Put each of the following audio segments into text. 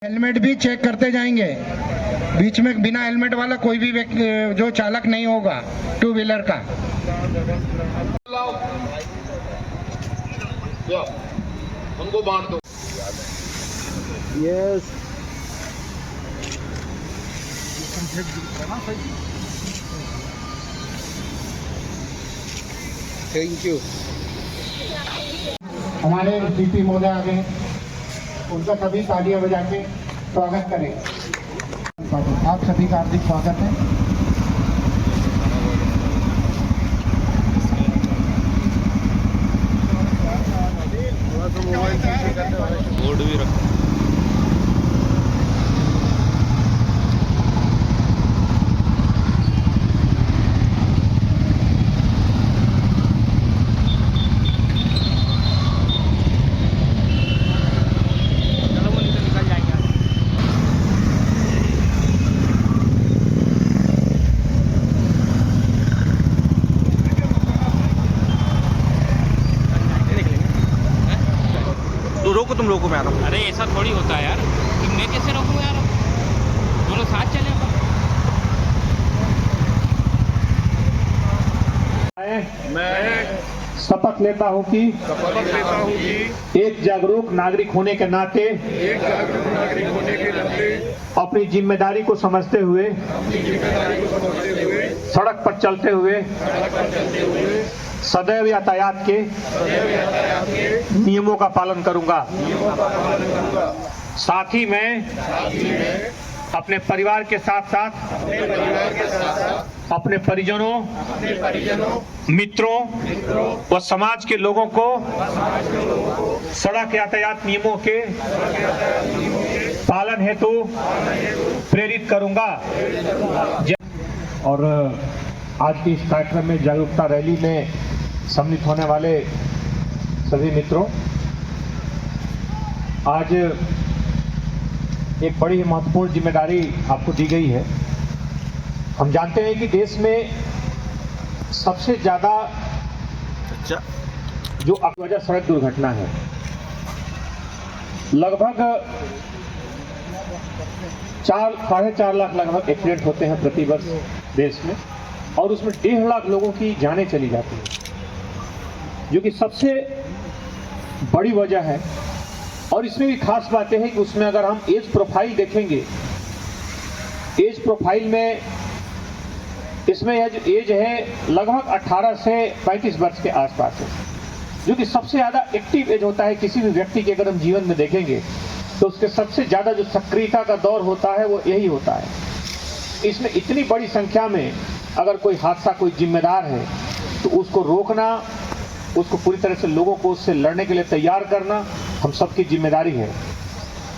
Helmet भी check करते जाएंगे। बीच में बिना हेलमेट वाला कोई भी जो चालक नहीं होगा टू व्हीलर का। उनको बांट दो। Yes thank you. हमारे सीपी महोदय आ गए, उनका सभी तालियां बजा के स्वागत करें। आप सभी का हार्दिक स्वागत है। बोर्ड भी रखो। रोको, तुम रोको, मैं आ रहा हूँ। अरे ऐसा थोड़ी होता है यार, कि मैं कैसे रोकूं यार, दोनों साथ चले। मैं शपथ लेता हूँ कि एक जागरूक नागरिक होने के नाते अपनी जिम्मेदारी को समझते हुए सड़क पर चलते हुए सदैव यातायात के नियमों का पालन करूंगा। साथ ही मैं अपने परिवार के साथ साथ अपने परिजनों, मित्रों व समाज के लोगों को सड़क यातायात नियमों के पालन हेतु प्रेरित करूंगा। और आज की इस कार्यक्रम में जागरूकता रैली में सम्मिलित होने वाले सभी मित्रों, आज एक बड़ी महत्वपूर्ण जिम्मेदारी आपको दी गई है। हम जानते हैं कि देश में सबसे ज्यादा जो वजह सड़क दुर्घटना है। लगभग 4-4.5 लाख लगभग एक्सीडेंट होते हैं प्रति वर्ष देश में, और उसमें 1.5 लाख लोगों की जानें चली जाती हैं, जो कि सबसे बड़ी वजह है। और इसमें भी खास बातें हैं कि उसमें अगर हम एज प्रोफाइल देखेंगे, एज प्रोफाइल में इसमें यह जो एज है लगभग 18 से 35 वर्ष के आसपास है, जो कि सबसे ज्यादा एक्टिव एज होता है किसी भी व्यक्ति के। अगर हम जीवन में देखेंगे तो उसके सबसे ज्यादा जो सक्रियता का दौर होता है वो यही होता है। इसमें इतनी बड़ी संख्या में अगर कोई हादसा, कोई जिम्मेदार है तो उसको रोकना, उसको पूरी तरह से लोगों को उससे लड़ने के लिए तैयार करना हम सबकी जिम्मेदारी है।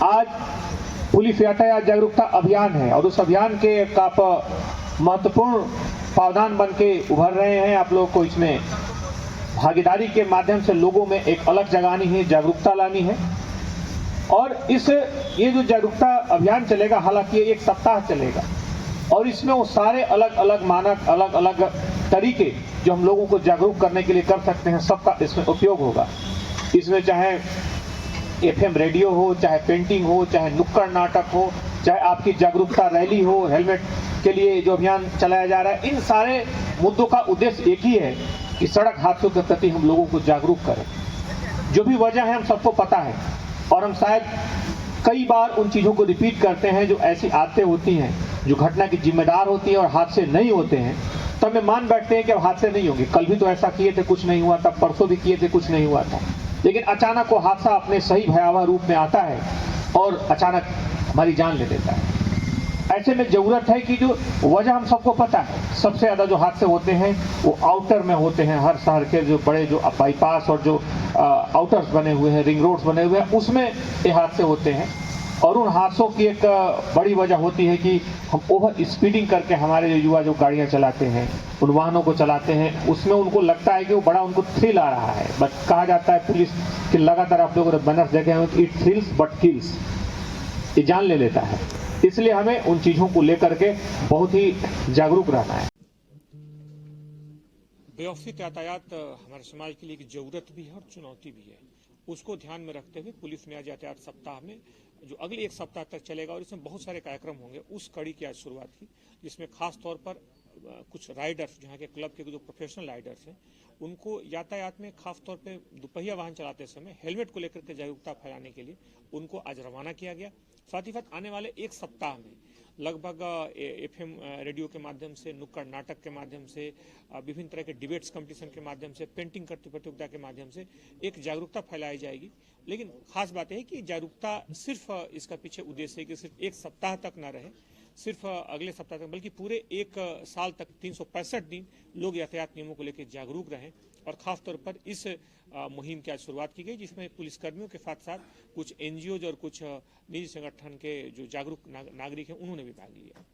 आज पुलिस यातायात जागरूकता अभियान है और उस अभियान के आप महत्वपूर्ण पावदान बन के उभर रहे हैं। आप लोगों को इसमें भागीदारी के माध्यम से लोगों में एक अलग जगानी है, जागरूकता लानी है। और ये जो जागरूकता अभियान चलेगा, हालांकि ये 1 सप्ताह चलेगा, और इसमें वो सारे अलग अलग मानक, अलग अलग तरीके जो हम लोगों को जागरूक करने के लिए कर सकते हैं, सबका इसमें उपयोग होगा। इसमें चाहे FM रेडियो हो, चाहे पेंटिंग हो, चाहे नुक्कड़ नाटक हो, चाहे आपकी जागरूकता रैली हो, हेलमेट के लिए जो अभियान चलाया जा रहा है, इन सारे मुद्दों का उद्देश्य एक ही है कि सड़क हादसों के प्रति हम लोगों को जागरूक करें। जो भी वजह है हम सबको पता है, और हम शायद कई बार उन चीज़ों को रिपीट करते हैं जो ऐसी आदतें होती हैं जो घटना की जिम्मेदार होती है, और हादसे नहीं होते हैं तो हमें मान बैठते हैं कि अब हादसे नहीं होंगे। कल भी तो ऐसा किए थे, कुछ नहीं हुआ था, परसों भी किए थे, कुछ नहीं हुआ था। लेकिन अचानक वो हादसा अपने सही भयावह रूप में आता है और अचानक हमारी जान ले लेता है। ऐसे में जरूरत है कि जो वजह हम सबको पता है, सबसे ज्यादा जो हादसे होते हैं वो आउटर में होते हैं। हर शहर के जो बड़े जो बाईपास और जो आउटर्स बने हुए हैं, रिंग रोड्स बने हुए हैं, उसमें ये हादसे होते हैं। और उन हादसों की एक बड़ी वजह होती है कि हम ओवर स्पीडिंग करके हमारे जो युवा जो गाड़ियां चलाते हैं, उन वाहनों को चलाते हैं, उसमें उनको लगता है कि वो बड़ा उनको थ्रिल आ रहा है। बट कहा जाता है पुलिस कि लगातार आप लोगों ने बैनर्स देखे हैं कि इट थ्रिल्स बट किल्स, ये जान ले लेता है। इसलिए हमें उन चीजों को लेकर के बहुत ही जागरूक रहना है। व्यवस्थित यातायात हमारे समाज के लिए एक जरूरत भी है और चुनौती भी है। उसको ध्यान में रखते हुए पुलिस ने आज यातायात सप्ताह में जो अगले एक सप्ताह तक चलेगा और इसमें बहुत सारे कार्यक्रम होंगे, उस कड़ी की आज शुरुआत की, जिसमें खास तौर पर कुछ राइडर्स, जहाँ के क्लब के जो प्रोफेशनल राइडर्स हैं, उनको यातायात में खास तौर पे दोपहिया वाहन चलाते समय हेलमेट को लेकर के जागरूकता फैलाने के लिए उनको आज रवाना किया गया। साथ ही साथ आने वाले एक सप्ताह में लगभग FM रेडियो के माध्यम से, नुक्कड़ नाटक के माध्यम से, विभिन्न तरह के डिबेट्स कंपटीशन के माध्यम से, पेंटिंग प्रतियोगिता के माध्यम से एक जागरूकता फैलाई जाएगी। लेकिन खास बात यह है कि जागरूकता सिर्फ इसका पीछे उद्देश्य है कि सिर्फ एक सप्ताह तक न रहे, सिर्फ अगले सप्ताह तक, बल्कि पूरे एक साल तक 365 दिन लोग यातायात नियमों को लेकर जागरूक रहें। और खास तौर पर इस मुहिम की आज शुरुआत की गई, जिसमें पुलिसकर्मियों के साथ साथ कुछ NGOज और कुछ निजी संगठन के जो जागरूक नागरिक हैं, उन्होंने भी भाग लिया।